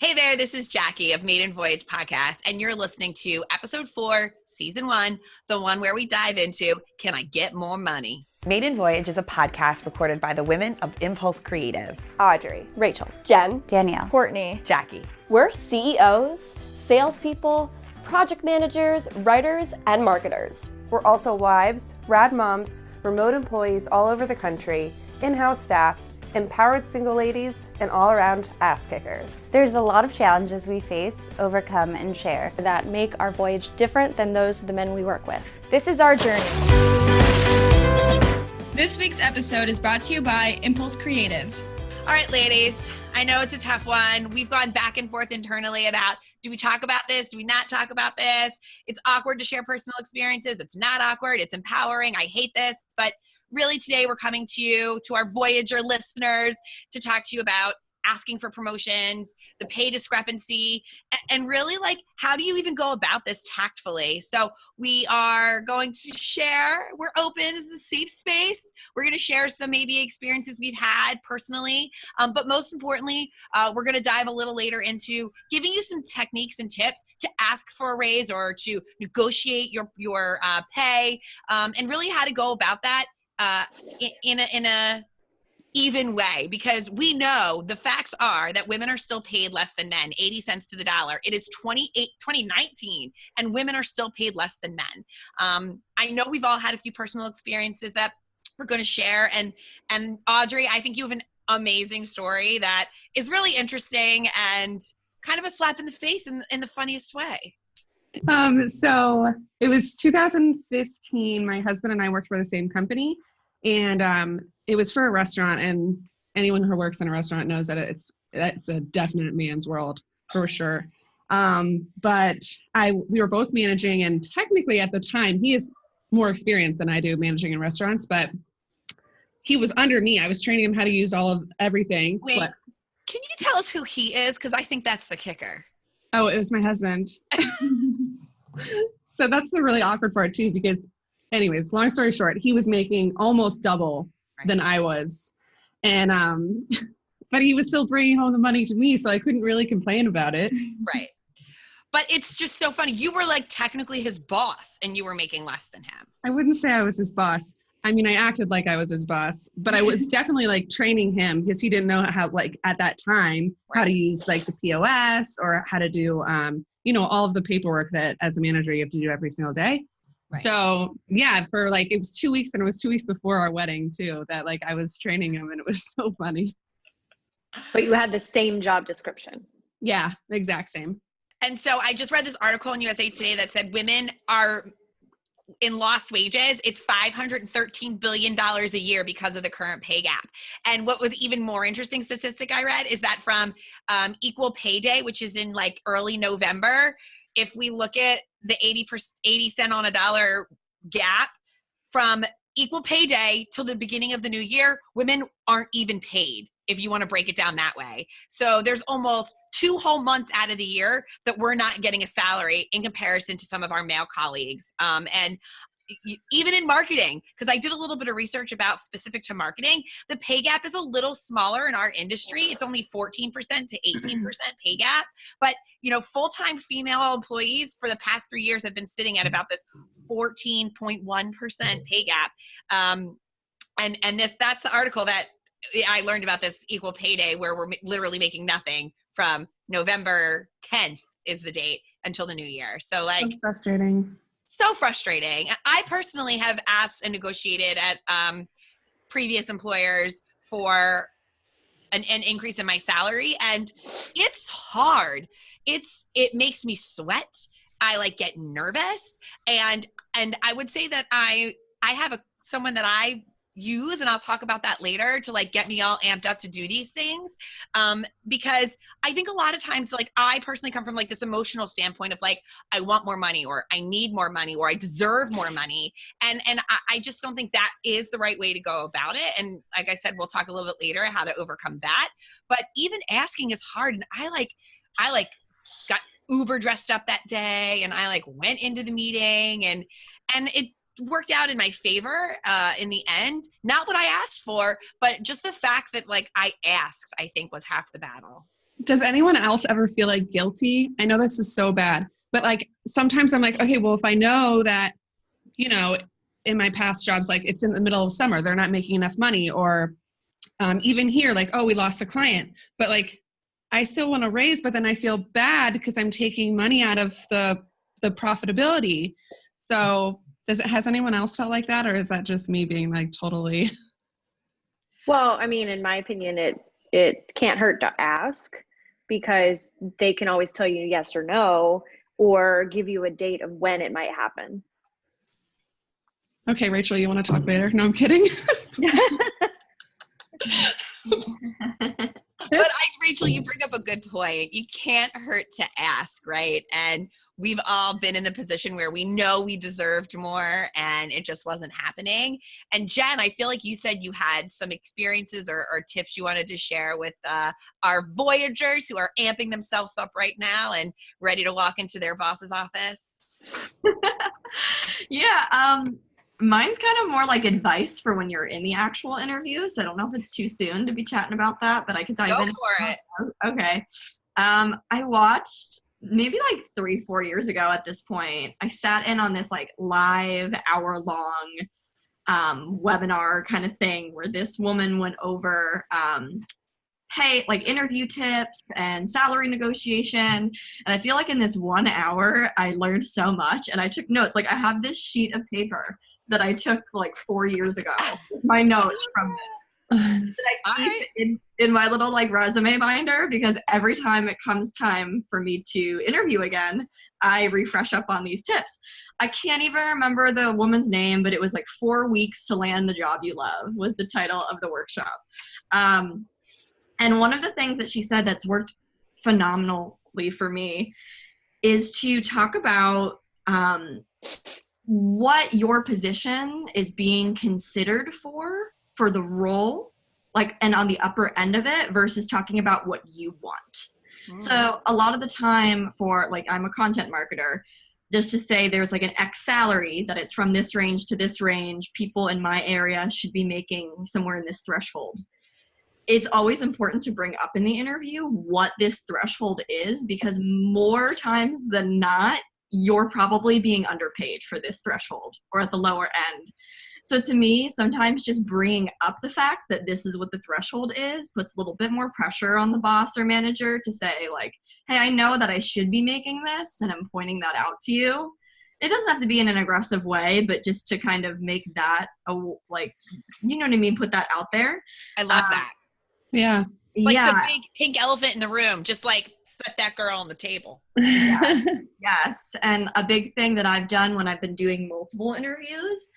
Hey there, this is Jackie of Maiden Voyage podcast, and you're listening to episode 4, season 1, the one where we dive into, can I get more money? Maiden Voyage is a podcast recorded by the women of Impulse Creative. Audrey, Rachel, Jen, Danielle, Courtney, Jackie. We're CEOs, salespeople, project managers, writers, and marketers. We're also wives, rad moms, remote employees all over the country, in-house staff, empowered single ladies, and all-around ass kickers. There's a lot of challenges we face, overcome, and share that make our voyage different than those of the men we work with. This is our journey. This week's episode is brought to you by Impulse Creative. All right, ladies, I know it's a tough one. We've gone back and forth internally about, do we talk about this? Do we not talk about this? It's awkward to share personal experiences. It's not awkward. It's empowering. I hate this, but really today we're coming to you, to our Voyager listeners, to talk to you about asking for promotions, the pay discrepancy, and really like, how do you even go about this tactfully? So we are going to share, we're open, this is a safe space. We're going to share some maybe experiences we've had personally, but most importantly, we're going to dive a little later into giving you some techniques and tips to ask for a raise or to negotiate your pay, and really how to go about that in a even way, because we know the facts are that women are still paid less than men, 80 cents to the dollar. It is 2019 and women are still paid less than men. I know we've all had a few personal experiences that we're going to share, and Audrey, I think you have an amazing story that is really interesting and kind of a slap in the face in the funniest way. So it was 2015. My husband and I worked for the same company, and it was for a restaurant. And anyone who works in a restaurant knows that it's a definite man's world for sure. But we were both managing, and technically at the time he has more experience than I do managing in restaurants, but he was under me. I was training him how to use all of everything. Wait, can you tell us who he is? Because I think that's the kicker. Oh, it was my husband. So that's the really awkward part too, because anyways, long story short, he was making almost double than I was. And, but he was still bringing home the money to me, so I couldn't really complain about it. Right. But it's just so funny. You were like technically his boss and you were making less than him. I wouldn't say I was his boss. I mean, I acted like I was his boss, but I was definitely like training him because he didn't know how, like at that time, how to use like the POS or how to do, all of the paperwork that as a manager you have to do every single day. Right. So yeah, for like, it was 2 weeks, and it was 2 weeks before our wedding too, that like I was training him, and it was so funny. But you had the same job description. Yeah, the exact same. And so I just read this article in USA Today that said women are in lost wages. It's $513 billion a year because of the current pay gap. And what was even more interesting statistic I read is that from Equal Pay Day, which is in like early November, if we look at the 80 cent on a dollar gap from Equal Pay Day till the beginning of the new year, women aren't even paid, if you want to break it down that way. So there's almost 2 whole months out of the year that we're not getting a salary in comparison to some of our male colleagues. And even in marketing, because I did a little bit of research about specific to marketing, the pay gap is a little smaller in our industry. It's only 14% to 18% pay gap. But, full-time female employees for the past 3 years have been sitting at about this 14.1% pay gap. And that's the article that I learned about, this Equal Pay Day, where we're literally making nothing from November 10th is the date until the new year. So like, so frustrating. I personally have asked and negotiated at previous employers for an increase in my salary, and it's hard. It makes me sweat. I like get nervous, and I would say that I have someone that I use, and I'll talk about that later, to like get me all amped up to do these things, because I think a lot of times, like, I personally come from like this emotional standpoint of like, I want more money, or I need more money, or I deserve more money, and I just don't think that is the right way to go about it. And like I said, we'll talk a little bit later how to overcome that, but even asking is hard. And I got Uber dressed up that day, and I like went into the meeting, and it worked out in my favor in the end. Not what I asked for, but just the fact that like I asked, I think was half the battle. Does anyone else ever feel like guilty? I know this is so bad, but like sometimes I'm like, okay, well, if I know that, you know, in my past jobs, like it's in the middle of summer, they're not making enough money, or even here, like, oh, we lost a client, but like I still want to raise, but then I feel bad because I'm taking money out of the profitability. So has anyone else felt like that, or is that just me being like totally? Well, I mean, in my opinion, it can't hurt to ask, because they can always tell you yes or no, or give you a date of when it might happen. Okay, Rachel, you want to talk later? No, I'm kidding. But Rachel, you bring up a good point. You can't hurt to ask, right? And we've all been in the position where we know we deserved more and it just wasn't happening. And Jen, I feel like you said you had some experiences or tips you wanted to share with our Voyagers who are amping themselves up right now and ready to walk into their boss's office. Yeah, mine's kind of more like advice for when you're in the actual interview. So I don't know if it's too soon to be chatting about that, but I could dive in. Go for it. Okay. I watched maybe like 3-4 years ago at this point, I sat in on this like live hour-long webinar kind of thing where this woman went over hey, like interview tips and salary negotiation. And I feel like in this 1 hour, I learned so much, and I took notes. Like I have this sheet of paper that I took like 4 years ago, my notes from it. That I keep in my little like resume binder, because every time it comes time for me to interview again, I refresh up on these tips. I can't even remember the woman's name, but it was like 4 weeks to land the job you love was the title of the workshop. And one of the things that she said that's worked phenomenally for me is to talk about what your position is being considered for the role, like, and on the upper end of it versus talking about what you want. So a lot of the time for, like, I'm a content marketer, just to say there's like an X salary, that it's from this range to this range, people in my area should be making somewhere in this threshold. It's always important to bring up in the interview what this threshold is, because more times than not, you're probably being underpaid for this threshold or at the lower end. So to me, sometimes just bringing up the fact that this is what the threshold is puts a little bit more pressure on the boss or manager to say, like, hey, I know that I should be making this, and I'm pointing that out to you. It doesn't have to be in an aggressive way, but just to kind of make that, like, you know what I mean, put that out there. I love that. Yeah. Like the big pink elephant in the room, just like set that girl on the table. Yeah. Yes. And a big thing that I've done when I've been doing multiple interviews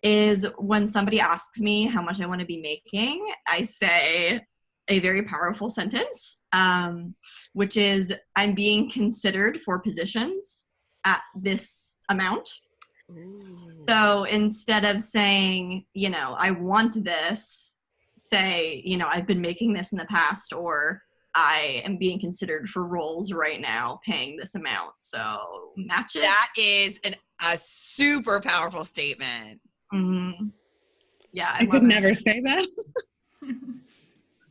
is when somebody asks me how much I want to be making, I say a very powerful sentence, which is, I'm being considered for positions at this amount. Ooh. So instead of saying, you know, I want this, say, you know, I've been making this in the past, or I am being considered for roles right now paying this amount. So match it. That is a super powerful statement. Mm-hmm. Yeah. I could never say that.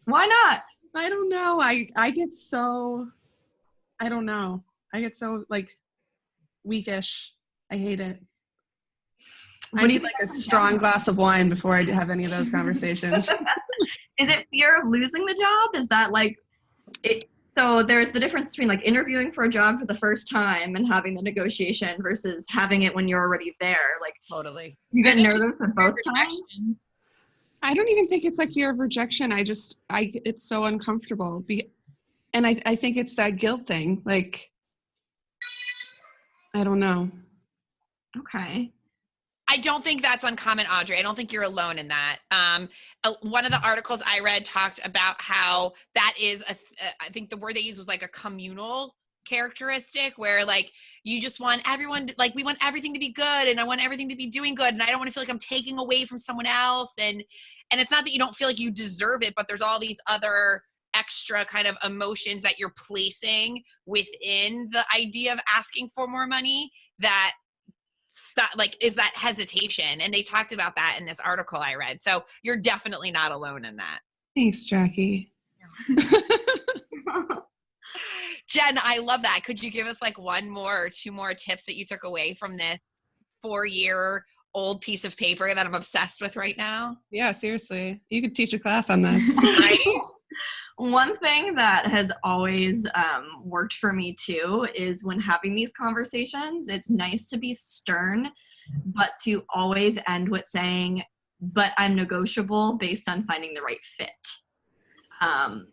Why not? I don't know. I get so, I don't know. I get so like weakish. I hate it. I need like a strong glass of wine before I have any of those conversations. Is it fear of losing the job? Is that like it? So there's the difference between like interviewing for a job for the first time and having the negotiation versus having it when you're already there. Like, totally. You get nervous at both times? I don't even think it's like fear of rejection. It's so uncomfortable. And I think it's that guilt thing. Like, I don't know. Okay. I don't think that's uncommon, Audrey. I don't think you're alone in that. One of the articles I read talked about how that is, I think the word they used was like a communal characteristic, where like you just want everyone to, like, we want everything to be good, and I want everything to be doing good, and I don't want to feel like I'm taking away from someone else. And it's not that you don't feel like you deserve it, but there's all these other extra kind of emotions that you're placing within the idea of asking for more money that is that hesitation. And they talked about that in this article I read. So you're definitely not alone in that. Thanks, Jackie. Jen, I love that. Could you give us like one more or two more tips that you took away from this 4-year-old piece of paper that I'm obsessed with right now? Yeah, seriously. You could teach a class on this. Right? One thing that has always worked for me too is when having these conversations, it's nice to be stern, but to always end with saying, but I'm negotiable based on finding the right fit.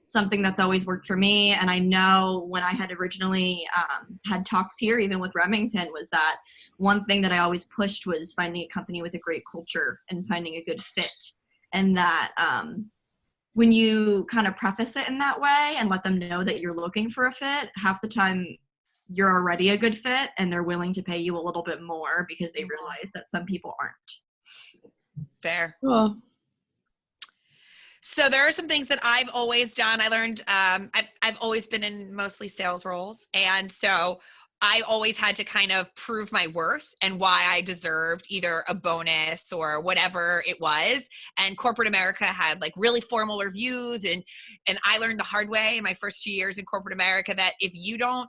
Something that's always worked for me, and I know when I had originally had talks here, even with Remington, was that one thing that I always pushed was finding a company with a great culture and finding a good fit. And that when you kind of preface it in that way and let them know that you're looking for a fit, half the time you're already a good fit and they're willing to pay you a little bit more because they realize that some people aren't. Fair. Cool. So there are some things that I've always done. I learned I've always been in mostly sales roles. And so I always had to kind of prove my worth and why I deserved either a bonus or whatever it was. And corporate America had like really formal reviews. And I learned the hard way in my first few years in corporate America that if you don't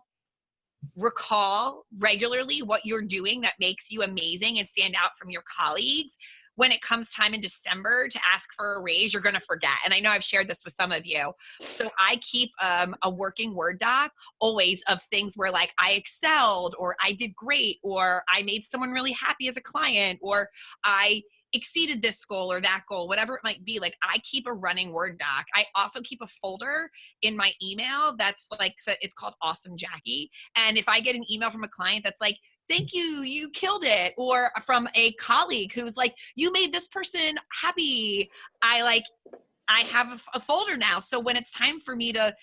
recall regularly what you're doing that makes you amazing and stand out from your colleagues, when it comes time in December to ask for a raise, you're going to forget. And I know I've shared this with some of you. So I keep a working Word doc always of things where like I excelled or I did great or I made someone really happy as a client or I exceeded this goal or that goal, whatever it might be. Like I keep a running Word doc. I also keep a folder in my email that's like, so it's called Awesome Jackie. And if I get an email from a client that's like, thank you, you killed it. Or from a colleague who's like, you made this person happy. I have a folder now. So when it's time for me to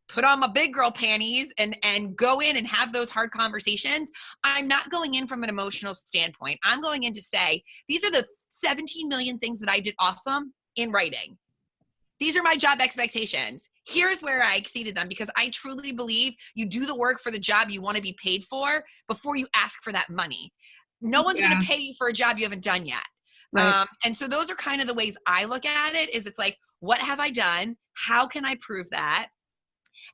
put on my big girl panties and go in and have those hard conversations, I'm not going in from an emotional standpoint. I'm going in to say, these are the 17 million things that I did awesome in writing. These are my job expectations. Here's where I exceeded them because I truly believe you do the work for the job you want to be paid for before you ask for that money. No one's going to pay you for a job you haven't done yet. Right. And so those are kind of the ways I look at it is it's like, what have I done? How can I prove that?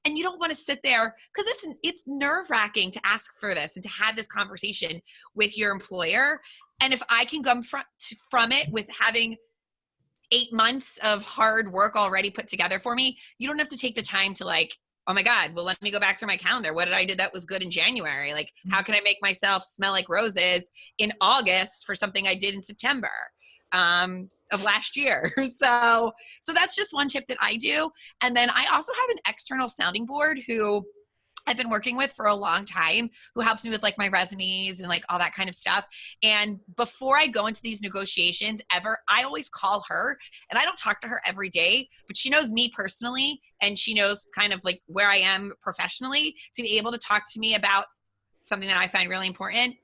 And you don't want to sit there because it's nerve-wracking to ask for this and to have this conversation with your employer. And if I can come from it with having 8 months of hard work already put together for me, you don't have to take the time to like, oh my God, well, let me go back through my calendar. What did I do that was good in January? Like, how can I make myself smell like roses in August for something I did in September of last year? So that's just one tip that I do. And then I also have an external sounding board who I've been working with for a long time, who helps me with like my resumes and like all that kind of stuff. And before I go into these negotiations ever, I always call her, and I don't talk to her every day, but she knows me personally and she knows kind of like where I am professionally to be able to talk to me about something that I find really important,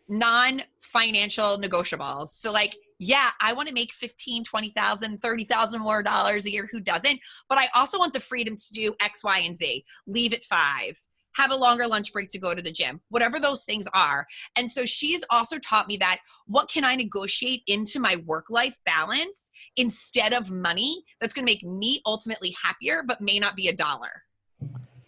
non-financial negotiables. So like, yeah, I want to make 15, 20,000, 30,000 more dollars a year. Who doesn't? But I also want the freedom to do X, Y, and Z. Leave at 5, have a longer lunch break to go to the gym, whatever those things are. And so she's also taught me that what can I negotiate into my work-life balance instead of money that's going to make me ultimately happier, but may not be $1.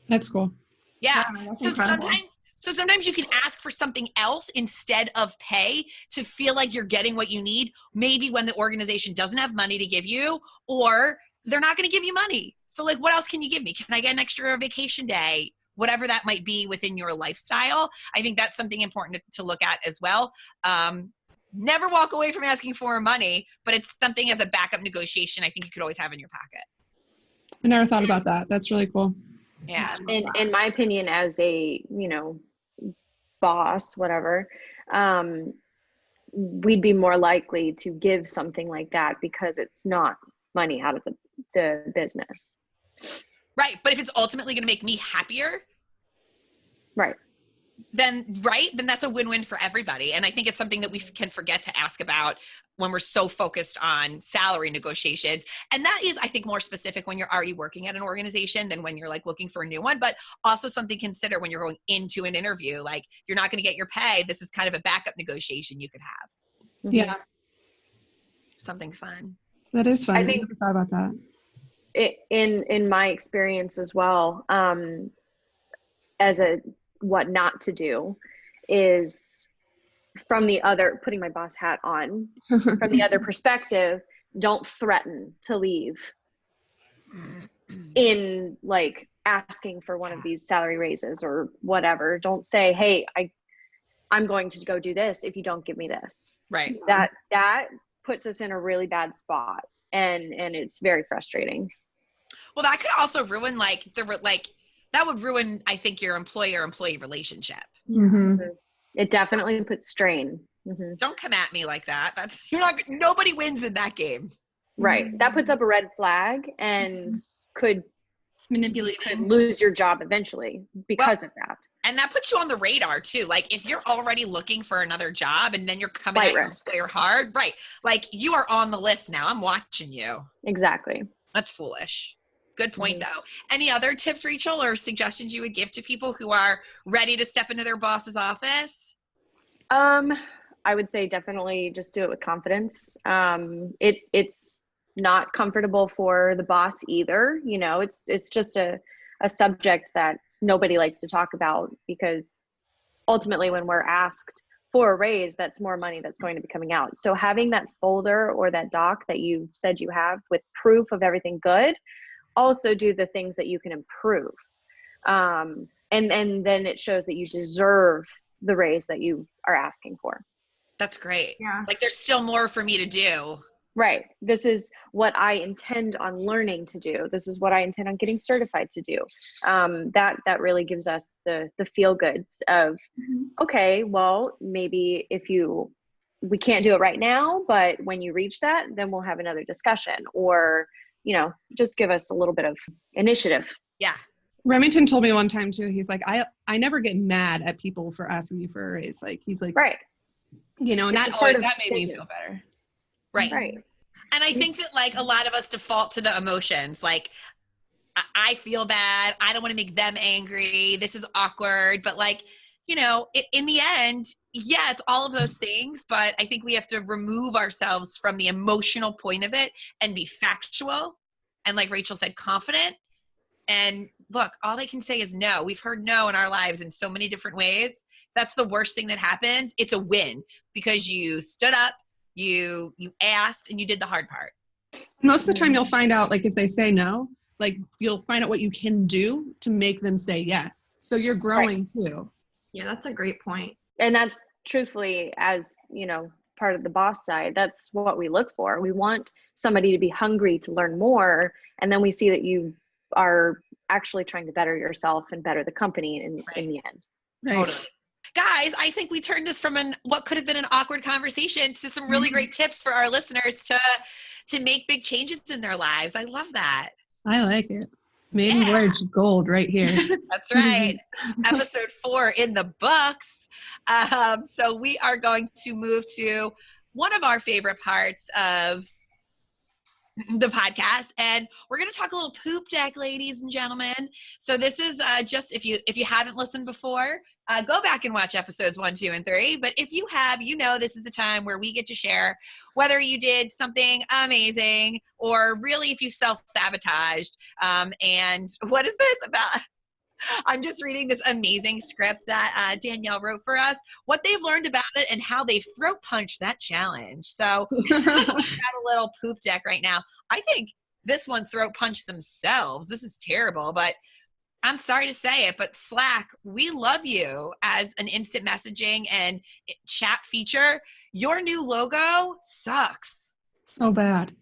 That's cool. Yeah. That's So incredible. sometimes you can ask for something else instead of pay to feel like you're getting what you need, maybe when the organization doesn't have money to give you or they're not going to give you money. So like, what else can you give me? Can I get an extra vacation day? Whatever that might be within your lifestyle. I think that's something important to look at as well. Never walk away from asking for money, but it's something as a backup negotiation I think you could always have in your pocket. I never thought about that. That's really cool. Yeah. In my opinion, as a, boss, whatever, we'd be more likely to give something like that because it's not money out of the business. Right. But if it's ultimately going to make me happier, Right. then that's a win-win for everybody. And I think it's something that we can forget to ask about when we're so focused on salary negotiations. And that is, I think, more specific when you're already working at an organization than when you're like looking for a new one, but also something to consider when you're going into an interview. Like, if you're not going to get your pay, this is kind of a backup negotiation you could have. Yeah. Something fun. That is fun. I think- never thought about that. In my experience as well, as a what not to do is from the other, putting my boss hat on, from the other perspective, don't threaten to leave in like asking for one of these salary raises or whatever. Don't say, hey, I'm going to go do this if you don't give me this. Right. That puts us in a really bad spot, and it's very frustrating. Well, that could also ruin that would ruin, I think, your employer-employee relationship. Mm-hmm. It definitely puts strain. Mm-hmm. Don't come at me like that. Nobody wins in that game. Right. That puts up a red flag and could manipulated. lose your job eventually because of that. And that puts you on the radar too. Like if you're already looking for another job and then you're coming at your employer hard, right? Like you are on the list now. I'm watching you. Exactly. That's foolish. Good point though. Any other tips, Rachel, or suggestions you would give to people who are ready to step into their boss's office? I would say definitely just do it with confidence. It's not comfortable for the boss either. You know, it's just a subject that nobody likes to talk about, because ultimately when we're asked for a raise, that's more money that's going to be coming out. So having that folder or that doc that you said you have with proof of everything good, also do the things that you can improve. And then it shows that you deserve the raise that you are asking for. That's great. Yeah. Like there's still more for me to do. Right. This is what I intend on learning to do. This is what I intend on getting certified to do. That really gives us the feel goods of, okay, well, maybe we can't do it right now, but when you reach that, then we'll have another discussion, or, you know, just give us a little bit of initiative. Yeah. Remington told me one time too, he's like, I never get mad at people for asking me for a raise. Like, he's like, right. You know, and that made me feel better. Right. Right. And I think that like a lot of us default to the emotions. Like, I feel bad. I don't want to make them angry. This is awkward. But like, you know, in the end, yeah, it's all of those things. But I think we have to remove ourselves from the emotional point of it and be factual. And like Rachel said, confident. And look, all they can say is no. We've heard no in our lives in so many different ways. That's the worst thing that happens. It's a win because you stood up, you asked, and you did the hard part. Most of the time you'll find out, like if they say no, like you'll find out what you can do to make them say yes. So you're growing too. Yeah, that's a great point. And that's truthfully, as you know, part of the boss side, that's what we look for. We want somebody to be hungry to learn more. And then we see that you are actually trying to better yourself and better the company in the end. Right. Totally. Guys, I think we turned this from what could have been an awkward conversation to some really great tips for our listeners to make big changes in their lives. I love that. I like it. Maiden Voyage gold right here. That's right. Episode 4 in the books. So we are going to move to one of our favorite parts of the podcast, and we're going to talk a little poop deck, ladies and gentlemen. So this is just if you haven't listened before, go back and watch episodes 1, 2, and 3. But if you have, you know this is the time where we get to share whether you did something amazing or really if you self-sabotaged. And what is this about? I'm just reading this amazing script that Danielle wrote for us, what they've learned about it and how they've throat punched that challenge. So we've got a little poop deck right now. I think this one throat punched themselves. This is terrible, but I'm sorry to say it, but Slack, we love you as an instant messaging and chat feature. Your new logo sucks. So bad.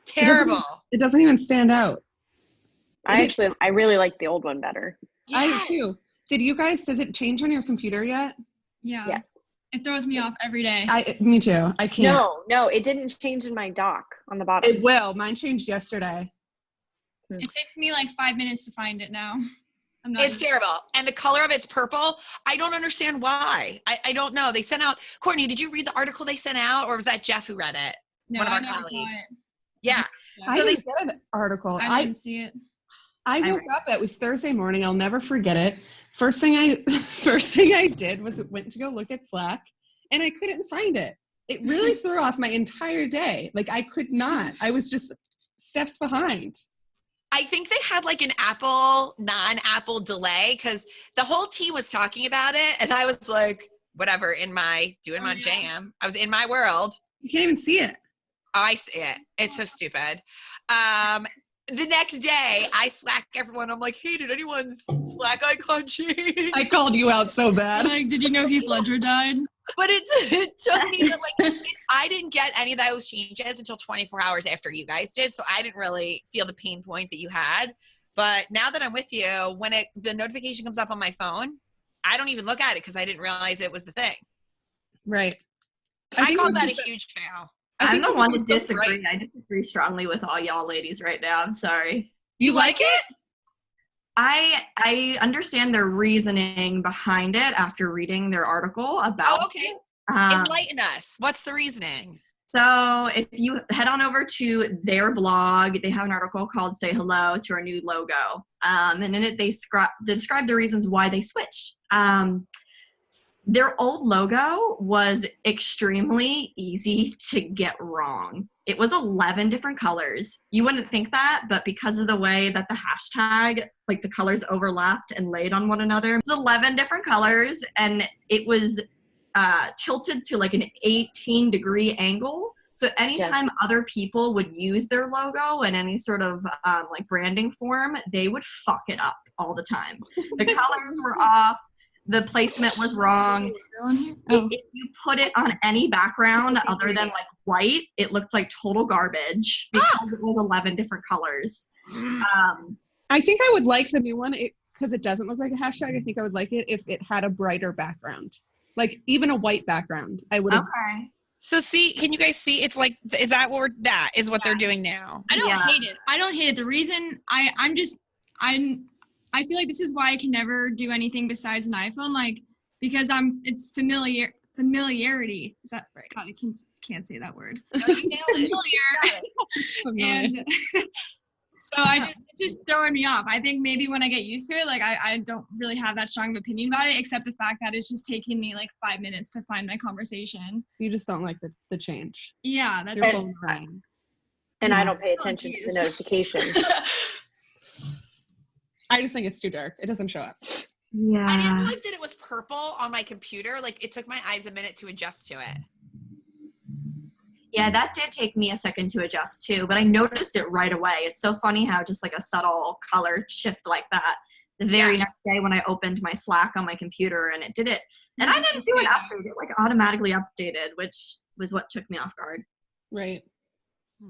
Terrible. It doesn't even stand out. I really like the old one better. Yes. I do too. Does it change on your computer yet? Yeah. Yes. It throws me off every day. Me too. I can't. No, it didn't change in my doc on the bottom. It will. Mine changed yesterday. It takes me like 5 minutes to find it now. It's terrible. And the color of it's purple. I don't understand why. I don't know. They sent out, Courtney, did you read the article they sent out, or was that Jeff who read it? No, One of our I never colleagues. saw it. Yeah. I didn't get an article. I didn't see it. I woke up, it was Thursday morning. I'll never forget it. First thing I did was went to go look at Slack, and I couldn't find it. It really threw off my entire day. Like I could not. I was just steps behind. I think they had like an Apple, non-Apple delay because the whole team was talking about it. And I was like, whatever, doing my jam. I was in my world. You can't even see it. Oh, I see it. It's so stupid. The next day, I Slack everyone. I'm like, hey, did anyone Slack icon change? I called you out so bad. Like, did you know Heath Ledger died? But it took me I didn't get any of those changes until 24 hours after you guys did. So I didn't really feel the pain point that you had. But now that I'm with you, when the notification comes up on my phone, I don't even look at it because I didn't realize it was the thing. Right. I call that a huge fail. I'm the one to disagree. I disagree strongly with all y'all ladies right now. I'm sorry. You like it? I understand their reasoning behind it after reading their article about okay. it. Enlighten us. What's the reasoning? So if you head on over to their blog, they have an article called Say Hello to Our New Logo. And in it, they describe the reasons why they switched. Their old logo was extremely easy to get wrong. It was 11 different colors. You wouldn't think that, but because of the way that the hashtag, like the colors overlapped and laid on one another, it was 11 different colors, and it was tilted to like an 18-degree angle. So anytime other people would use their logo in any sort of like branding form, they would fuck it up all the time. The colors were off. The placement was wrong. If you put it on any background other than like white, it looked like total garbage because it was 11 different colors. I think I would like the new one because it doesn't look like a hashtag. I think I would like it if it had a brighter background, like even a white background. I would. Okay. So can you guys see? It's like, is that what they're doing now? I don't hate it. I don't hate it. The reason I feel like this is why I can never do anything besides an iPhone, like, because it's familiarity. Is that right? God, I can't say that word. No, you nailed it. Familiar. And so it's just throwing me off. I think maybe when I get used to it, like I don't really have that strong of opinion about it, except the fact that it's just taking me like 5 minutes to find my conversation. You just don't like the change. Yeah, that's it. And I don't pay attention to the notifications. I just think it's too dark. It doesn't show up. Yeah. I didn't like that it was purple on my computer. Like, it took my eyes a minute to adjust to it. Yeah, that did take me a second to adjust too, but I noticed it right away. It's so funny how just like a subtle color shift like that. The very next day when I opened my Slack on my computer and it did it. And I didn't do an update. It like automatically updated, which was what took me off guard. Right.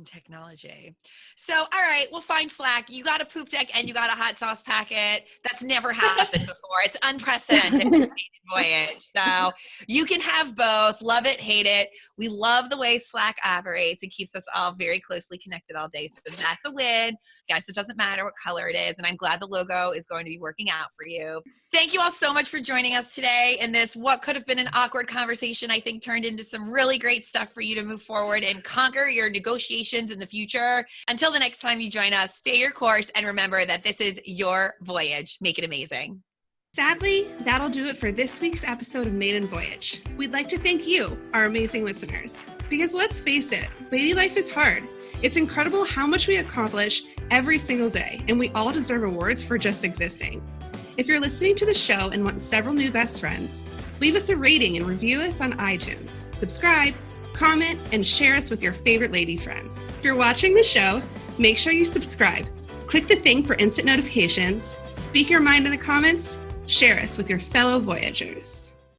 Technology. So, all right, we'll find Slack. You got a poop deck and you got a hot sauce packet. That's never happened before. It's unprecedented in Maiden Voyage. So you can have both. Love it, hate it. We love the way Slack operates. It keeps us all very closely connected all day. So that's a win. Guys, it doesn't matter what color it is. And I'm glad the logo is going to be working out for you. Thank you all so much for joining us today in this what could have been an awkward conversation, I think turned into some really great stuff for you to move forward and conquer your negotiations in the future. Until the next time you join us, stay your course and remember that this is your voyage. Make it amazing. Sadly, that'll do it for this week's episode of Maiden Voyage. We'd like to thank you, our amazing listeners. Because let's face it, lady life is hard. It's incredible how much we accomplish every single day, and we all deserve awards for just existing. If you're listening to the show and want several new best friends, leave us a rating and review us on iTunes. Subscribe, comment, and share us with your favorite lady friends. If you're watching the show, make sure you subscribe. Click the thing for instant notifications, speak your mind in the comments, share us with your fellow Voyagers.